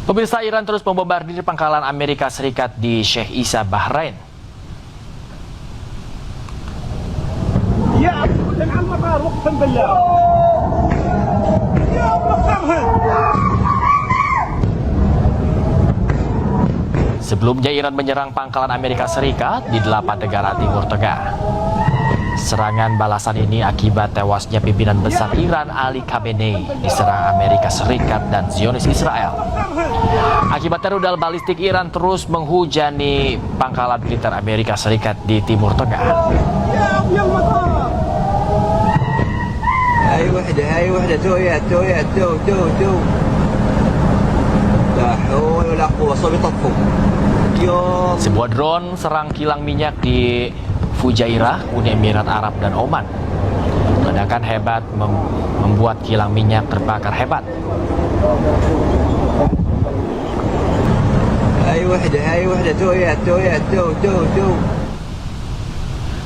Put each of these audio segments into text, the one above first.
Pemirsa, Iran terus membombardir pangkalan Amerika Serikat di Sheikh Isa, Bahrain. Sebelumnya Iran menyerang pangkalan Amerika Serikat di 8 negara Timur Tengah. Serangan balasan ini akibat tewasnya pimpinan besar Iran Ali Khamenei diserang Amerika Serikat dan Zionis Israel. Akibatnya rudal balistik Iran terus menghujani pangkalan militer Amerika Serikat di Timur Tengah. Sebuah drone serang kilang minyak di Fujairah, Uni Emirat Arab dan Oman. Ledakan hebat membuat kilang minyak terbakar hebat.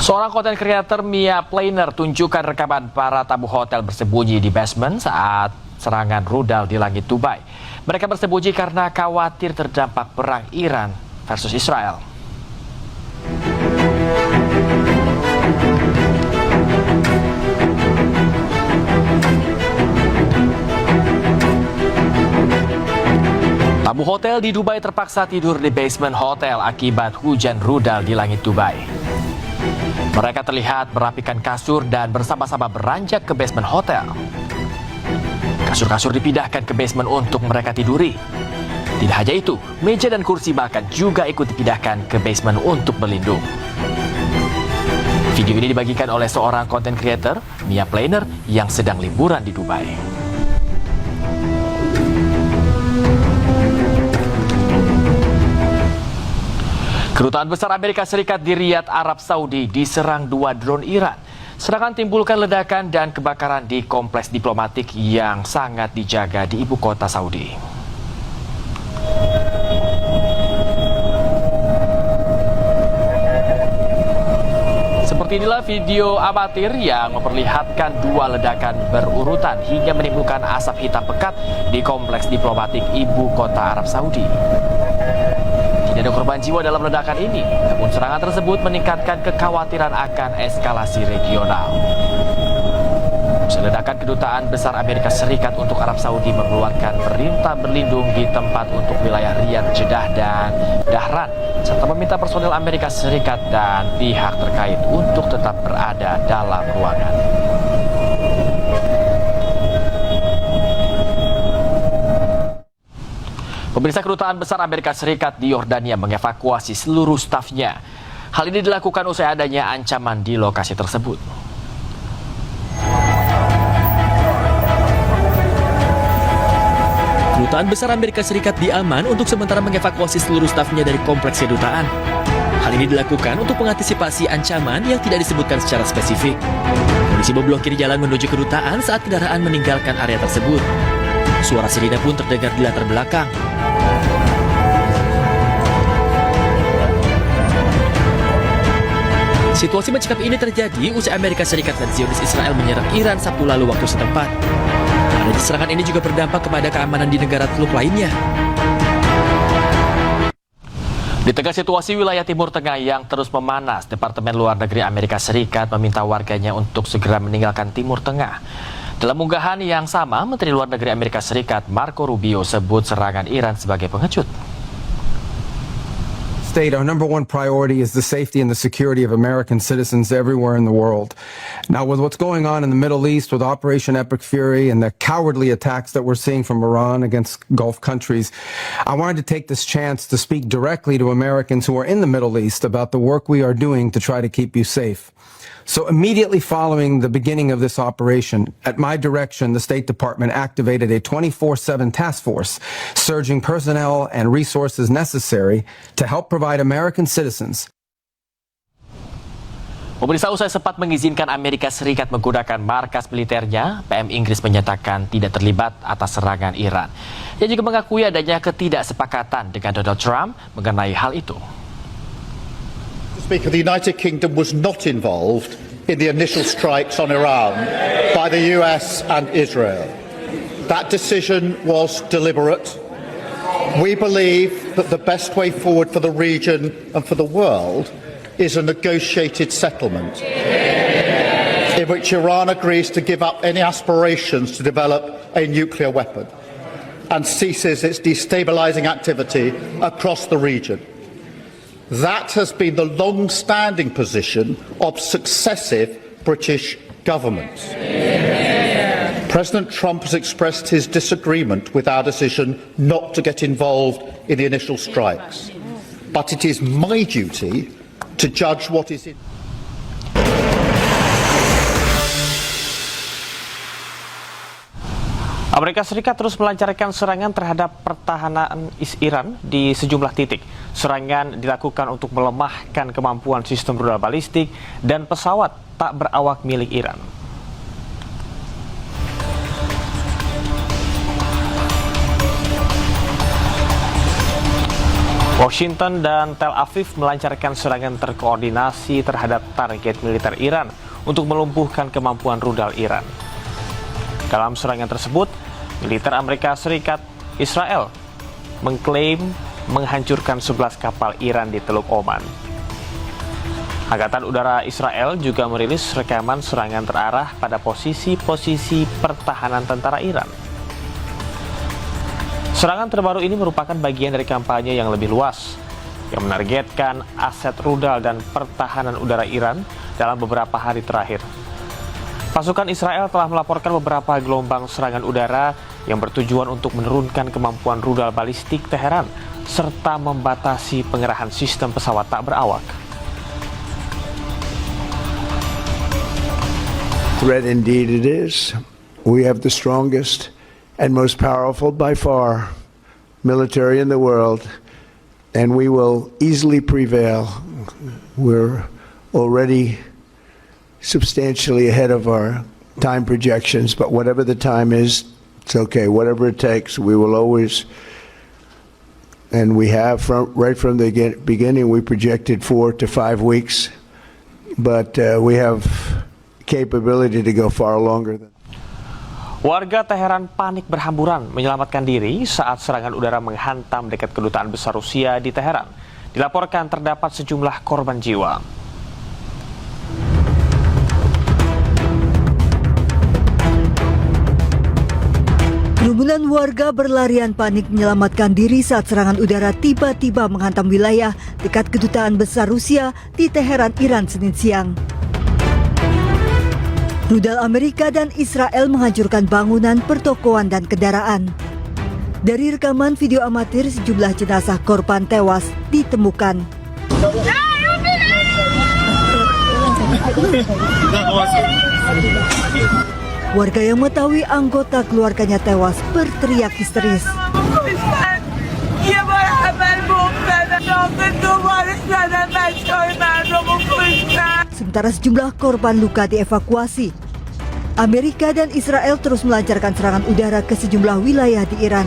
Seorang konten kreator Mia Planer tunjukkan rekaman para tamu hotel bersembunyi di basement saat serangan rudal di langit Dubai. Mereka bersembunyi karena khawatir terdampak perang Iran versus Israel. Tamu hotel di Dubai terpaksa tidur di basement hotel akibat hujan rudal di langit Dubai. Mereka terlihat merapikan kasur dan bersama-sama beranjak ke basement hotel. Kasur-kasur dipindahkan ke basement untuk mereka tiduri. Tidak hanya itu, meja dan kursi bahkan juga ikut dipindahkan ke basement untuk berlindung. Video ini dibagikan oleh seorang content creator, Mia Planer, yang sedang liburan di Dubai. Kedutaan besar Amerika Serikat di Riyadh, Arab Saudi diserang 2 drone Iran. Serangan timbulkan ledakan dan kebakaran di kompleks diplomatik yang sangat dijaga di ibu kota Saudi. Seperti inilah video amatir yang memperlihatkan 2 ledakan berurutan hingga menimbulkan asap hitam pekat di kompleks diplomatik ibu kota Arab Saudi. Tidak ada korban jiwa dalam ledakan ini, namun serangan tersebut meningkatkan kekhawatiran akan eskalasi regional. Ledakan Kedutaan Besar Amerika Serikat untuk Arab Saudi mengeluarkan perintah berlindung di tempat untuk wilayah Riyadh, Jeddah, dan Dahran, serta meminta personel Amerika Serikat dan pihak terkait untuk tetap berada dalam ruangan. Pemirsa, Kedutaan Besar Amerika Serikat di Yordania mengevakuasi seluruh stafnya. Hal ini dilakukan usai adanya ancaman di lokasi tersebut. Kedutaan Besar Amerika Serikat di Amman untuk sementara mengevakuasi seluruh stafnya dari kompleks kedutaan. Hal ini dilakukan untuk mengantisipasi ancaman yang tidak disebutkan secara spesifik. Polisi memblokir jalan menuju kedutaan saat kendaraan meninggalkan area tersebut. Suara sirine pun terdengar di latar belakang. Situasi mencekam ini terjadi usai Amerika Serikat dan Zionis Israel menyerang Iran Sabtu lalu waktu setempat. Adanya serangan ini juga berdampak kepada keamanan di negara Teluk lainnya. Di tengah situasi wilayah Timur Tengah yang terus memanas, Departemen Luar Negeri Amerika Serikat meminta warganya untuk segera meninggalkan Timur Tengah. Dalam unggahan yang sama, Menteri Luar Negeri Amerika Serikat Marco Rubio sebut serangan Iran sebagai pengecut. Our number one priority is the safety and the security of American citizens everywhere in the world. Now, with what's going on in the Middle East, with Operation Epic Fury and the cowardly attacks that we're seeing from Iran against Gulf countries, I wanted to take this chance to speak directly to Americans who are in the Middle East about the work we are doing to try to keep you safe. So immediately following the beginning of this operation, at my direction, the State Department activated a 24/7 task force, surging personnel and resources necessary to help provide American citizens. Pemirsa, usai sempat mengizinkan Amerika Serikat menggunakan markas militernya, PM Inggris menyatakan tidak terlibat atas serangan Iran. Ia juga mengakui adanya ketidaksepakatan dengan Donald Trump mengenai hal itu. Speaker, the United Kingdom was not involved in the initial strikes on Iran by the US and Israel. That decision was deliberate. We believe that the best way forward for the region and for the world is a negotiated settlement in which Iran agrees to give up any aspirations to develop a nuclear weapon and ceases its destabilizing activity across the region. That has been the long-standing position of successive British governments. President Trump has expressed his disagreement with our decision not to get involved in the initial strikes. But it is my duty to judge what is in. Amerika Serikat terus melancarkan serangan terhadap pertahanan Iran di sejumlah titik. Serangan dilakukan untuk melemahkan kemampuan sistem rudal balistik dan pesawat tak berawak milik Iran. Washington dan Tel Aviv melancarkan serangan terkoordinasi terhadap target militer Iran untuk melumpuhkan kemampuan rudal Iran. Dalam serangan tersebut, militer Amerika Serikat Israel mengklaim menghancurkan 11 kapal Iran di Teluk Oman. Angkatan Udara Israel juga merilis rekaman serangan terarah pada posisi-posisi pertahanan tentara Iran. Serangan terbaru ini merupakan bagian dari kampanye yang lebih luas yang menargetkan aset rudal dan pertahanan udara Iran dalam beberapa hari terakhir. Pasukan Israel telah melaporkan beberapa gelombang serangan udara yang bertujuan untuk menurunkan kemampuan rudal balistik Teheran serta membatasi pengerahan sistem pesawat tak berawak. Threat indeed it is. We have the strongest and most powerful by far military in the world, and we will easily prevail. We're already substantially ahead of our time projections, but whatever the time is, it's okay. Whatever it takes, we will always, and we have right from the beginning, we projected 4 to 5 weeks, but we have capability to go far longer than. Warga Teheran panik berhamburan menyelamatkan diri saat serangan udara menghantam dekat kedutaan besar Rusia di Teheran. Dilaporkan terdapat sejumlah korban jiwa. Kerumunan warga berlarian panik menyelamatkan diri saat serangan udara tiba-tiba menghantam wilayah dekat kedutaan besar Rusia di Teheran, Iran, Senin siang. Rudal Amerika dan Israel menghancurkan bangunan, pertokoan, dan kendaraan. Dari rekaman video amatir, sejumlah jenazah korban tewas ditemukan. Warga yang mengetahui anggota keluarganya tewas berteriak histeris. Sementara sejumlah korban luka dievakuasi. Amerika dan Israel terus melancarkan serangan udara ke sejumlah wilayah di Iran.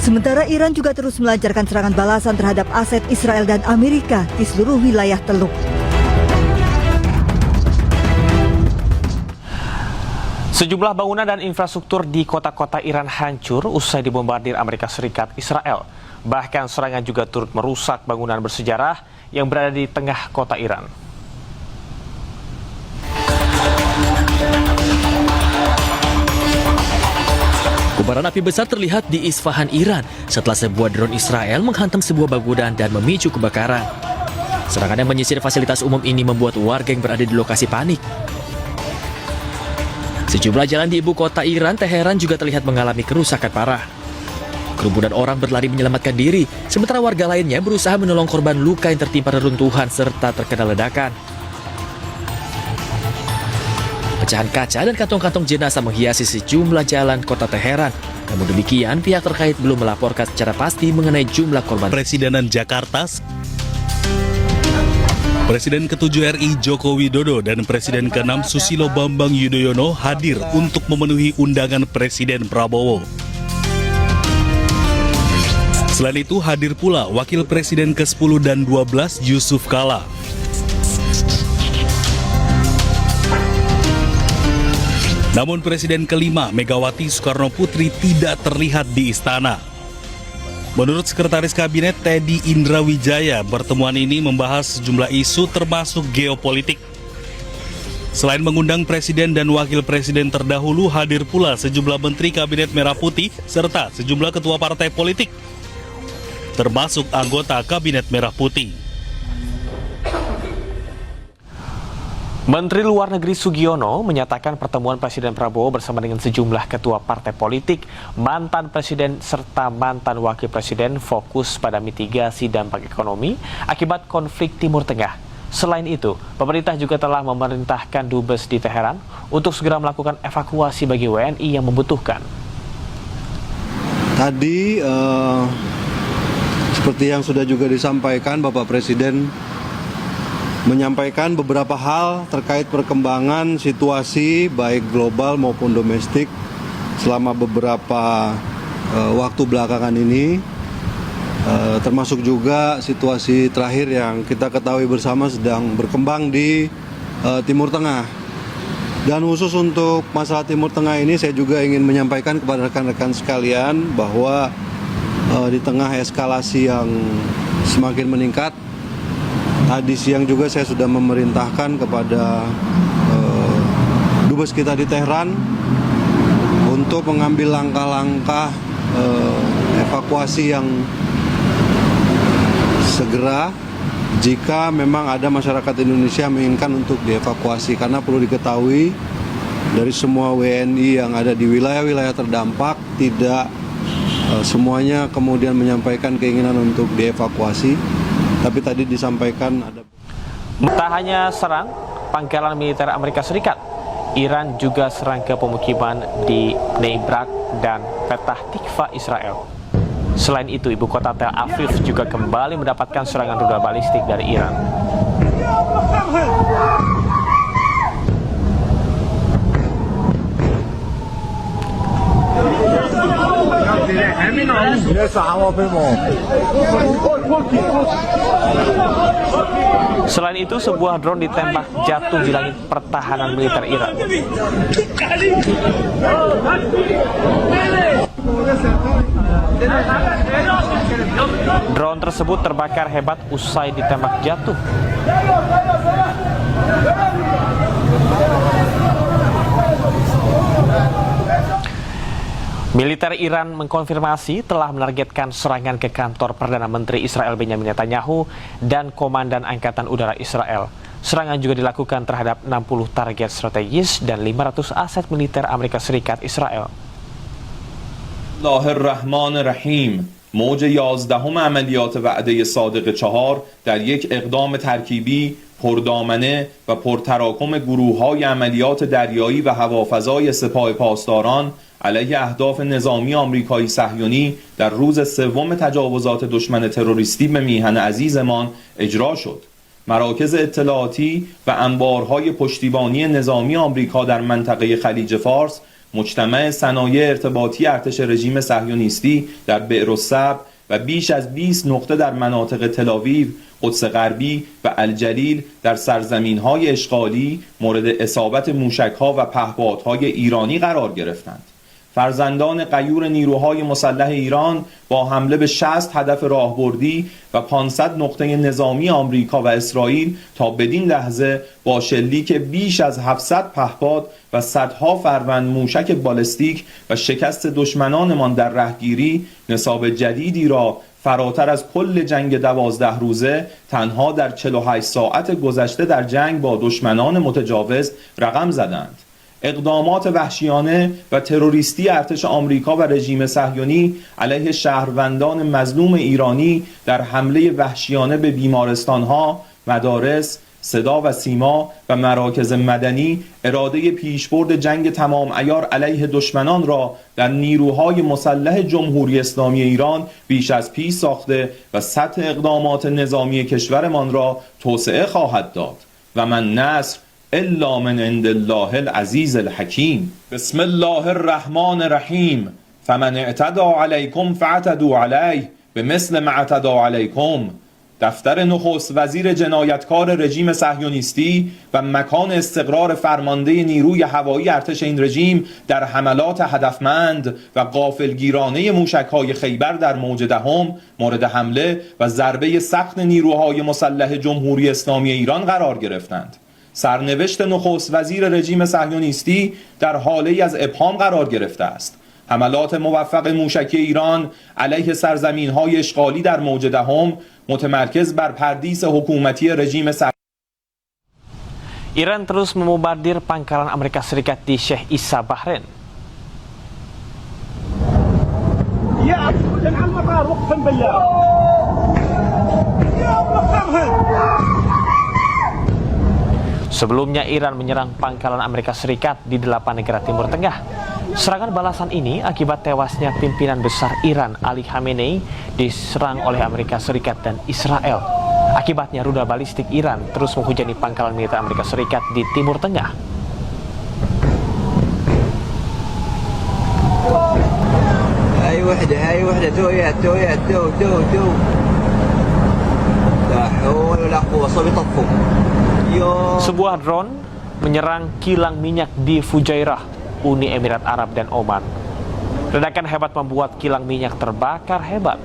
Sementara Iran juga terus melancarkan serangan balasan terhadap aset Israel dan Amerika di seluruh wilayah Teluk. Sejumlah bangunan dan infrastruktur di kota-kota Iran hancur usai dibombardir Amerika Serikat Israel. Bahkan serangan juga turut merusak bangunan bersejarah yang berada di tengah kota Iran. Kobaran api besar terlihat di Isfahan, Iran setelah sebuah drone Israel menghantam sebuah bangunan dan memicu kebakaran. Serangan yang menyisir fasilitas umum ini membuat warga yang berada di lokasi panik. Sejumlah jalan di ibu kota Iran, Teheran juga terlihat mengalami kerusakan parah. Kerumunan orang berlari menyelamatkan diri, sementara warga lainnya berusaha menolong korban luka yang tertimpa reruntuhan serta terkena ledakan. Pecahan kaca dan kantong-kantong jenazah menghiasi sejumlah jalan kota Teheran. Namun demikian, pihak terkait belum melaporkan secara pasti mengenai jumlah korban. Presidenan Jakarta, Presiden ke-7 RI Joko Widodo dan Presiden ke-6 Susilo Bambang Yudhoyono hadir untuk memenuhi undangan Presiden Prabowo. Selain itu hadir pula Wakil Presiden ke-10 dan 12 Yusuf Kala. Namun Presiden ke-5 Megawati Soekarno Putri tidak terlihat di istana. Menurut Sekretaris Kabinet Teddy Indrawijaya, pertemuan ini membahas sejumlah isu termasuk geopolitik. Selain mengundang Presiden dan Wakil Presiden terdahulu, hadir pula sejumlah Menteri Kabinet Merah Putih serta sejumlah ketua partai politik, termasuk anggota Kabinet Merah Putih. Menteri Luar Negeri Sugiono menyatakan pertemuan Presiden Prabowo bersama dengan sejumlah ketua partai politik, mantan presiden serta mantan wakil presiden fokus pada mitigasi dampak ekonomi akibat konflik Timur Tengah. Selain itu, pemerintah juga telah memerintahkan Dubes di Teheran untuk segera melakukan evakuasi bagi WNI yang membutuhkan. Tadi seperti yang sudah juga disampaikan, Bapak Presiden menyampaikan beberapa hal terkait perkembangan situasi baik global maupun domestik selama beberapa waktu belakangan ini, termasuk juga situasi terakhir yang kita ketahui bersama sedang berkembang di Timur Tengah. Dan khusus untuk masalah Timur Tengah ini saya juga ingin menyampaikan kepada rekan-rekan sekalian bahwa di tengah eskalasi yang semakin meningkat, tadi siang juga saya sudah memerintahkan kepada Dubes kita di Teheran untuk mengambil langkah-langkah evakuasi yang segera jika memang ada masyarakat Indonesia menginginkan untuk dievakuasi. Karena perlu diketahui dari semua WNI yang ada di wilayah-wilayah terdampak, tidak semuanya kemudian menyampaikan keinginan untuk dievakuasi. Tapi tadi disampaikan ada. Tak hanya serang pangkalan militer Amerika Serikat, Iran juga serang ke pemukiman di Bnei Brak dan Petah Tikva, Israel. Selain itu, ibu kota Tel Aviv juga kembali mendapatkan serangan rudal balistik dari Iran. Selain itu, sebuah drone ditembak jatuh di langit pertahanan militer Iran. Drone tersebut terbakar hebat usai ditembak jatuh. Militer Iran mengkonfirmasi telah menargetkan serangan ke kantor Perdana Menteri Israel Benjamin Netanyahu dan Komandan Angkatan Udara Israel. Serangan juga dilakukan terhadap 60 target strategis dan 500 aset militer Amerika Serikat Israel. Bismillahirrahmanirrahim. موج 11 عملیات وعده صادق 4 در یک اقدام ترکیبی پردامنه و پرتراکم گروه‌های عملیات دریایی و هوافضای سپاه پاسداران علیه اهداف نظامی آمریکایی صهیونی در روز سوم تجاوزات دشمن تروریستی به میهن عزیزمان اجرا شد. مراکز اطلاعاتی و انبارهای پشتیبانی نظامی آمریکا در منطقه خلیج فارس، مجتمع صنایع ارتباطی ارتش رژیم صهیونیستی در بئرالصبر و بیش از 20 نقطه در مناطق تل‌آویو، قدس غربی و الجلیل در سرزمین‌های اشغالی مورد اصابت موشک‌ها و پهپادهای ایرانی قرار گرفتند. فرزندان غیور نیروهای مسلح ایران با حمله به 60 هدف راهبردی و 500 نقطه نظامی آمریکا و اسرائیل تا بدین لحظه با شلیک بیش از 700 پهپاد و صدها فروند موشک بالستیک و شکست دشمنانمان در رهگیری نصاب جدیدی را فراتر از کل جنگ 12 روزه تنها در 48 ساعت گذشته در جنگ با دشمنان متجاوز رقم زدند. اقدامات وحشیانه و تروریستی ارتش آمریکا و رژیم صهیونی علیه شهروندان مظلوم ایرانی در حمله وحشیانه به بیمارستانها، مدارس، صدا و سیما و مراکز مدنی اراده پیشبرد جنگ تمام عیار علیه دشمنان را در نیروهای مسلح جمهوری اسلامی ایران بیش از پیش ساخته و سطح اقدامات نظامی کشورمان را توسعه خواهد داد و من نصر الا من عند الله العزیز الحکیم. بسم الله الرحمن الرحیم. فمن اعتدى علیکم فاعتدوا علیه بمثل ما اعتدى علیکم دفتر نخست وزیر جنایتکار رژیم صهیونیستی و مکان استقرار فرمانده نیروی هوایی ارتش این رژیم در حملات هدفمند و غافلگیرانه موشک‌های خیبر در موج دهم مورد حمله و ضربه سخت نیروهای مسلح جمهوری اسلامی ایران قرار گرفتند. سرنوشت نخست وزیر رژیم صهیونیستی در حاله از ابهام قرار گرفته است. حملات موفق موشکی ایران علیه سرزمین‌های اشغالی در موج دهم متمرکز بر پردیس حکومتی رژیم Iran terus memombardir pangkalan Amerika Serikat di Sheikh Issa, Bahrain. Sebelumnya Iran menyerang pangkalan Amerika Serikat di 8 negara Timur Tengah. Serangan balasan ini akibat tewasnya pimpinan besar Iran Ali Khamenei diserang oleh Amerika Serikat dan Israel. Akibatnya rudal balistik Iran terus menghujani pangkalan militer Amerika Serikat di Timur Tengah. Sebuah drone menyerang kilang minyak di Fujairah, Uni Emirat Arab dan Oman. Ledakan hebat membuat kilang minyak terbakar hebat.